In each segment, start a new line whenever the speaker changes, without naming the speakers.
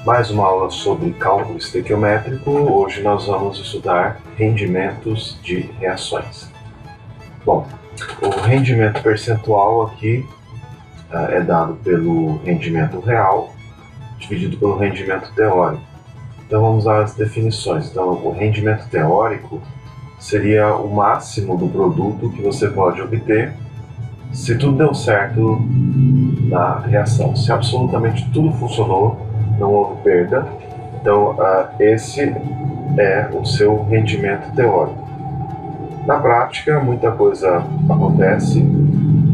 Mais uma aula sobre cálculo estequiométrico. Hoje nós vamos estudar rendimentos de reações. Bom, o rendimento percentual aqui é dado pelo rendimento real dividido pelo rendimento teórico. Então vamos às definições. Então o rendimento teórico seria o máximo do produto que você pode obter se tudo deu certo na reação. Se absolutamente tudo funcionou, não houve perda, então esse é o seu rendimento teórico. Na prática, muita coisa acontece,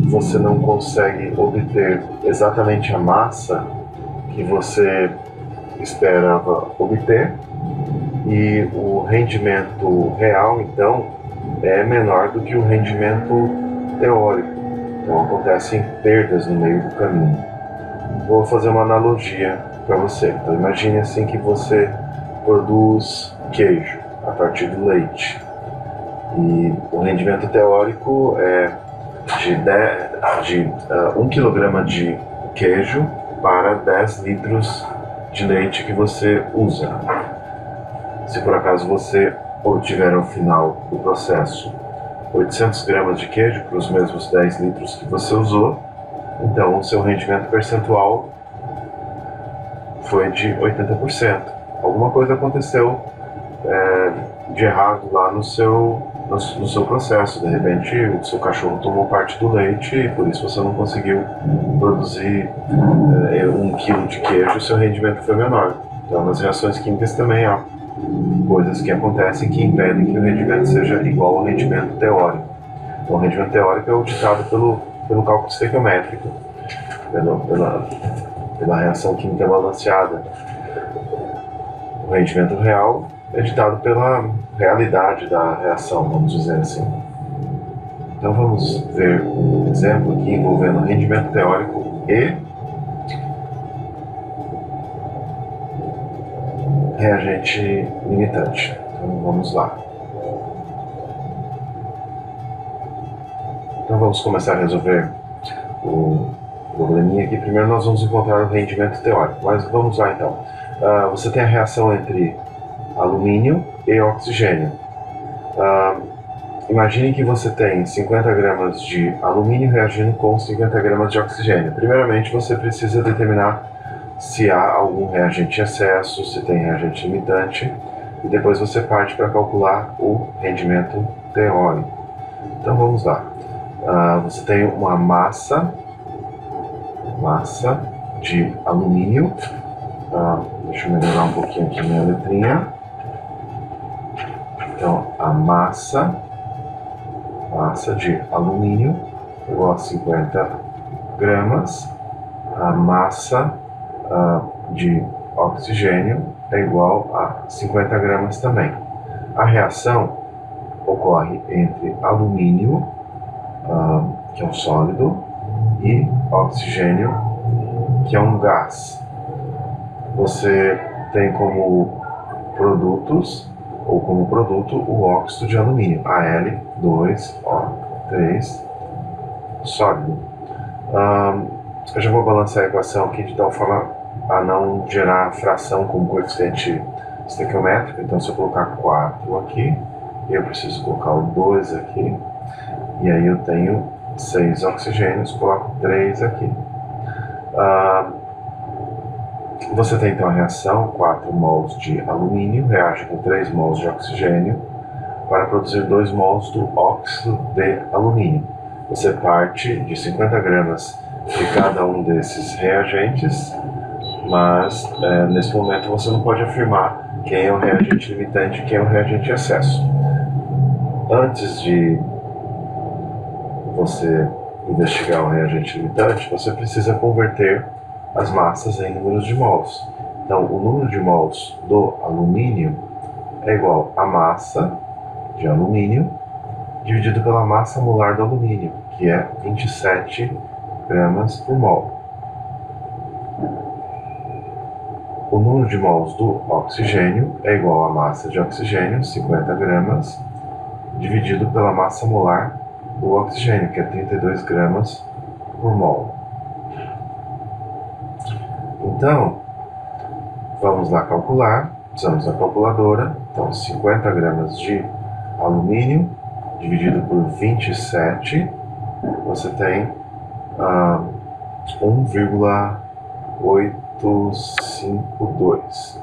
você não consegue obter exatamente a massa que você esperava obter, e o rendimento real, então, é menor do que o rendimento teórico. Então acontecem perdas no meio do caminho. Vou fazer uma analogia para você. Então imagine assim que você produz queijo a partir do leite. E o rendimento teórico é de 1 kg de queijo para 10 litros de leite que você usa. Se por acaso você obtiver ao final do processo 800 gramas de queijo para os mesmos 10 litros que você usou, então o seu rendimento percentual foi de 80%. Alguma coisa aconteceu de errado lá no seu processo. De repente o seu cachorro tomou parte do leite e por isso você não conseguiu produzir 1 kg de queijo, o seu rendimento foi menor. Então nas reações químicas também há coisas que acontecem que impedem que o rendimento seja igual ao rendimento teórico. Então, o rendimento teórico é o ditado pelo cálculo estequiométrico, pela reação química balanceada. O rendimento real é ditado pela realidade da reação, vamos dizer assim. Então vamos ver um exemplo aqui envolvendo rendimento teórico e reagente limitante. Então vamos lá. Então vamos começar a resolver o probleminha aqui. Primeiro nós vamos encontrar o rendimento teórico, mas vamos lá então. Você tem a reação entre alumínio e oxigênio. Imagine que você tem 50 gramas de alumínio reagindo com 50 gramas de oxigênio. Primeiramente você precisa determinar se há algum reagente em excesso, se tem reagente limitante, e depois você parte para calcular o rendimento teórico. Então vamos lá. Você tem uma massa de alumínio. Deixa eu melhorar um pouquinho aqui minha letrinha. Então a massa de alumínio igual a 50 gramas. A massa de oxigênio é igual a 50 gramas também. A reação ocorre entre alumínio, que é um sólido, e oxigênio, que é um gás. Você tem como produtos, ou como produto, o óxido de alumínio, Al2O3 sólido. Eu já vou balancear a equação aqui de tal forma a não gerar fração como coeficiente estequiométrico. Então se eu colocar 4 aqui, eu preciso colocar o 2 aqui, e aí eu tenho 6 oxigênios, coloco 3 aqui. Você tem então a reação, 4 mols de alumínio reage com 3 mols de oxigênio para produzir 2 mols do óxido de alumínio. Você parte de 50 gramas de cada um desses reagentes, mas nesse momento você não pode afirmar quem é o reagente limitante e quem é o reagente em excesso. Antes de você investigar o reagente limitante, você precisa converter as massas em números de mols. Então o número de mols do alumínio é igual à massa de alumínio dividido pela massa molar do alumínio, que é 27 gramas por mol. O número de mols do oxigênio é igual à massa de oxigênio, 50 gramas, dividido pela massa molar do oxigênio, que é 32 gramas por mol. Então, Vamos lá calcular, usamos a calculadora. Então 50 gramas de alumínio dividido por 27, você tem 1,852.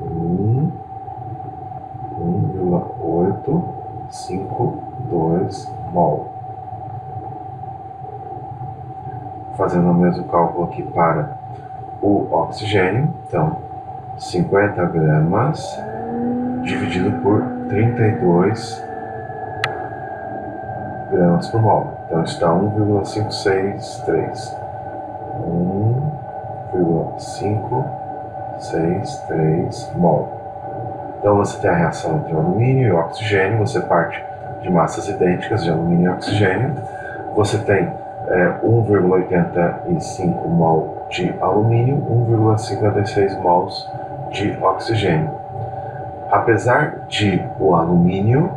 1,852 mol. Fazendo o mesmo cálculo aqui para o oxigênio, então 50 gramas dividido por 32 gramas por mol. Então está 1,563. 1,563 mol. Então você tem a reação entre o alumínio e o oxigênio. Você parte de massas idênticas de alumínio e oxigênio. Você tem 1,85 mol de alumínio, 1,56 mols de oxigênio. Apesar de o alumínio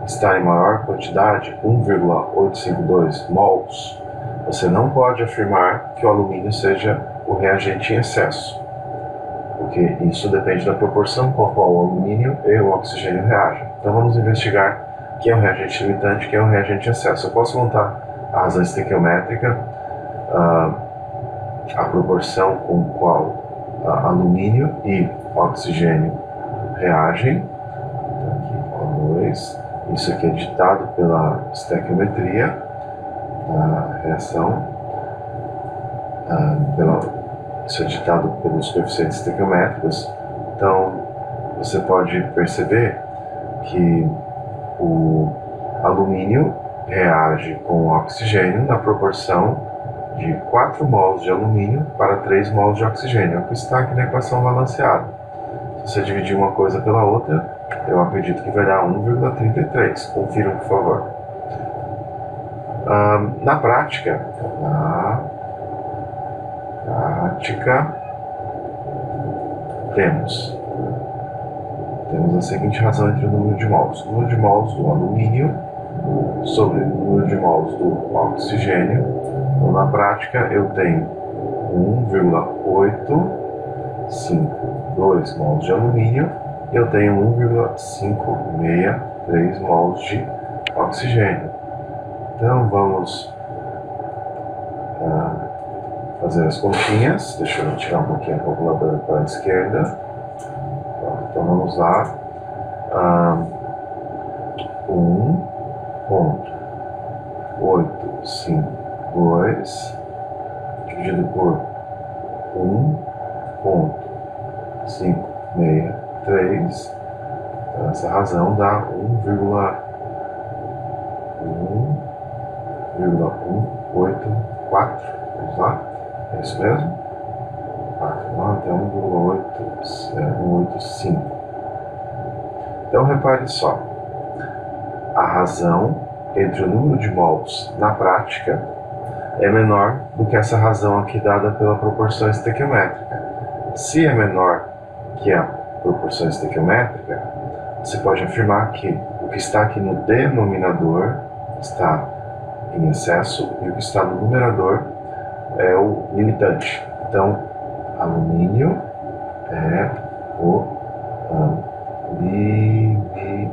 estar em maior quantidade, 1,852 mols, você não pode afirmar que o alumínio seja o reagente em excesso, porque isso depende da proporção com a qual o alumínio e o oxigênio reagem. Então vamos investigar quem é o reagente limitante e quem é o reagente em excesso. Eu posso montar a razão estequiométrica, a proporção com a qual alumínio e oxigênio reagem. Então, aqui, O2. Isso aqui é ditado pela estequiometria da reação. Isso é ditado pelos coeficientes estequiométricos. Então, você pode perceber que o alumínio reage com o oxigênio na proporção de 4 mols de alumínio para 3 mols de oxigênio. É o que está aqui na equação balanceada. Se você dividir uma coisa pela outra, eu acredito que vai dar 1,33. Confiram, por favor. Na prática, temos a seguinte razão entre o número de mols. O número de mols do alumínio sobre o número de mols do oxigênio. Então, na prática, eu tenho 1,852 mols de alumínio e eu tenho 1,563 mols de oxigênio. Então, vamos fazer as continhas. Deixa eu tirar um pouquinho a calculadora para a esquerda. Então, vamos lá. 1,852 dividido por 1,563. Então, essa razão dá 1,184. Vamos lá? É isso mesmo? Não, então 1,185. Então repare só. A razão entre o número de mols na prática é menor do que essa razão aqui dada pela proporção estequiométrica. Se é menor que a proporção estequiométrica, você pode afirmar que o que está aqui no denominador está em excesso e o que está no numerador é o limitante. Então, alumínio é o limitante.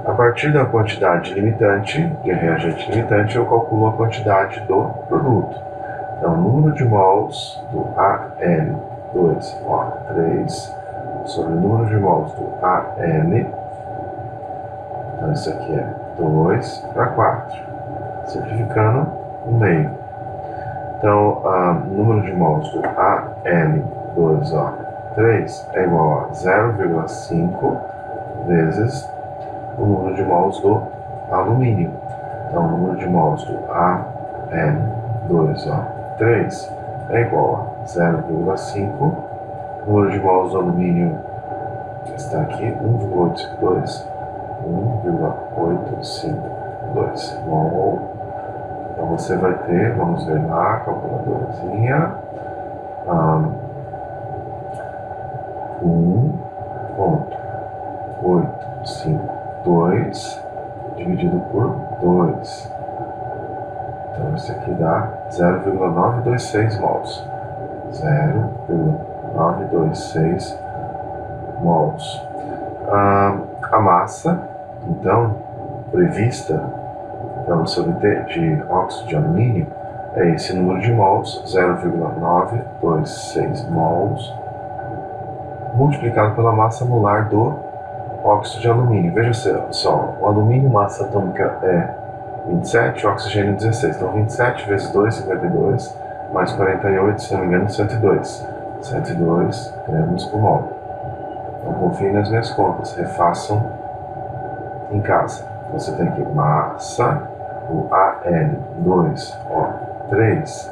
A partir da quantidade limitante, de reagente limitante, eu calculo a quantidade do produto. Então, o número de mols do Al2O3 sobre o número de mols do Al. Então, isso aqui é 2 para 4. Simplificando, 1/2. Então, o número de mols do Al2O3 é igual a 0,5 vezes o número de mols do alumínio. Então, o número de mols do Al2O3 é igual a 0,5. O número de mols do alumínio está aqui, 1,852. 1,852 mol. Então você vai ter, vamos ver lá, calculadorazinha, 1,852 dividido por 2. Então isso aqui dá 0,926 mols. 0,926 mols. A massa, então, prevista para você obter de óxido de alumínio é esse número de mols, 0,926 mols, multiplicado pela massa molar do óxido de alumínio. Veja só, o alumínio, massa atômica é 27, o oxigênio 16. Então 27 vezes 2, 52, mais 48, se não me engano, 102. 102 gramas por mol. Então confiem nas minhas contas, refaçam em casa. Você tem aqui massa, o Al2O3.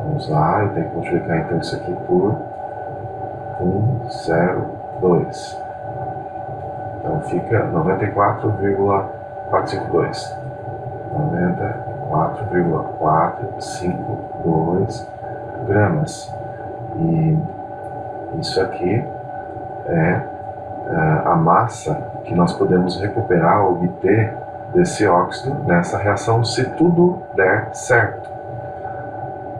Vamos lá, eu tenho que multiplicar então isso aqui por 1,02. Então fica 94,452. 94,452 gramas. E isso aqui é a massa que nós podemos recuperar, obter desse óxido nessa reação, se tudo der certo.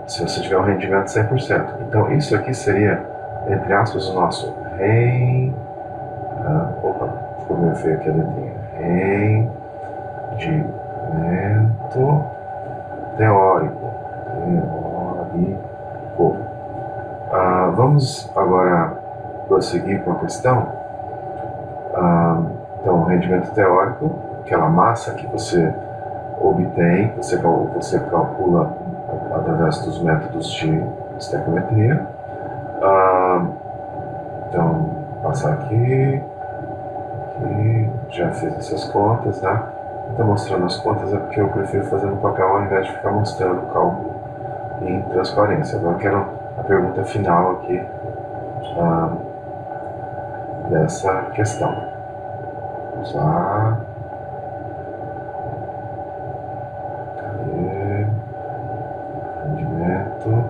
Se você tiver um rendimento 100%. Então isso aqui seria, entre aspas, o nosso opa, ficou meio feio aqui a letrinha. Rendimento teórico. Vamos agora prosseguir com a questão. Então, rendimento teórico, aquela massa que você obtém, você calcula através dos métodos de estequiometria. Então, passar aqui, já fiz essas contas, né? Estou mostrando as contas é porque eu prefiro fazer no papel ao invés de ficar mostrando o cálculo em transparência. Agora eu quero a pergunta final aqui dessa questão. Vamos lá. Cadê? Rendimento.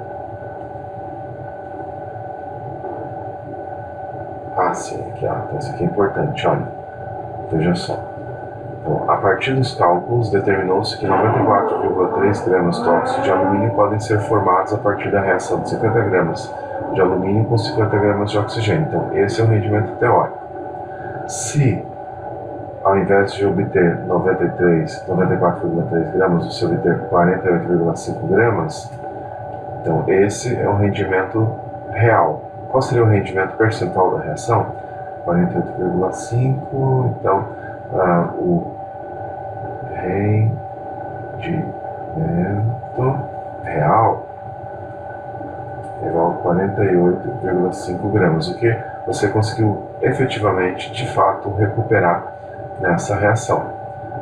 Sim, aqui, então isso aqui é importante, olha. Veja só. Então, a partir dos cálculos, determinou-se que 94,3 gramas de óxido de alumínio podem ser formados a partir da reação de 50 gramas de alumínio com 50 gramas de oxigênio. Então, esse é o rendimento teórico. Se, ao invés de obter 94,3 gramas, você obter 48,5 gramas, então esse é o rendimento real. Qual seria o rendimento percentual da reação? 48,5, então o rendimento real é igual a 48,5 gramas, o que você conseguiu efetivamente, de fato, recuperar nessa reação.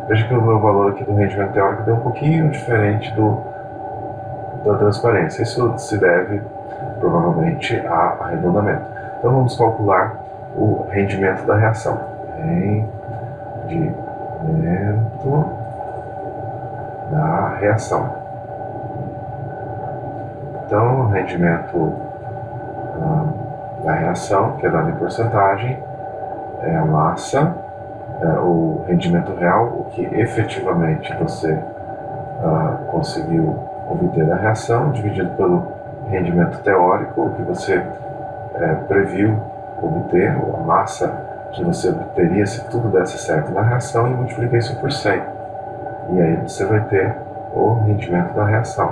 Veja que o meu valor aqui do rendimento teórico deu um pouquinho diferente da transparência. Isso se deve provavelmente a arredondamento. Então vamos calcular o rendimento da reação. Rendimento da reação. Então o rendimento da reação, que é dado em porcentagem, é a massa, o rendimento real, o que efetivamente você conseguiu obter da reação, dividido pelo rendimento teórico, o que você previu obter, a massa que você obteria se tudo desse certo na reação, e multiplica isso por 100. E aí você vai ter o rendimento da reação.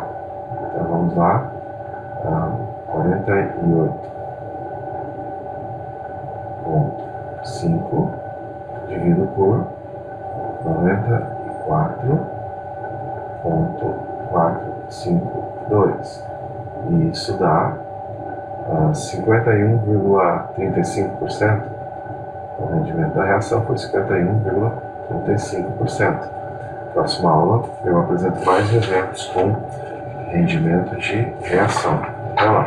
Então vamos lá, 48,5 dividido por 94,452. E isso dá 51,35%. O rendimento da reação foi 51,35%. Próxima aula eu apresento mais exemplos com rendimento de reação. Até lá!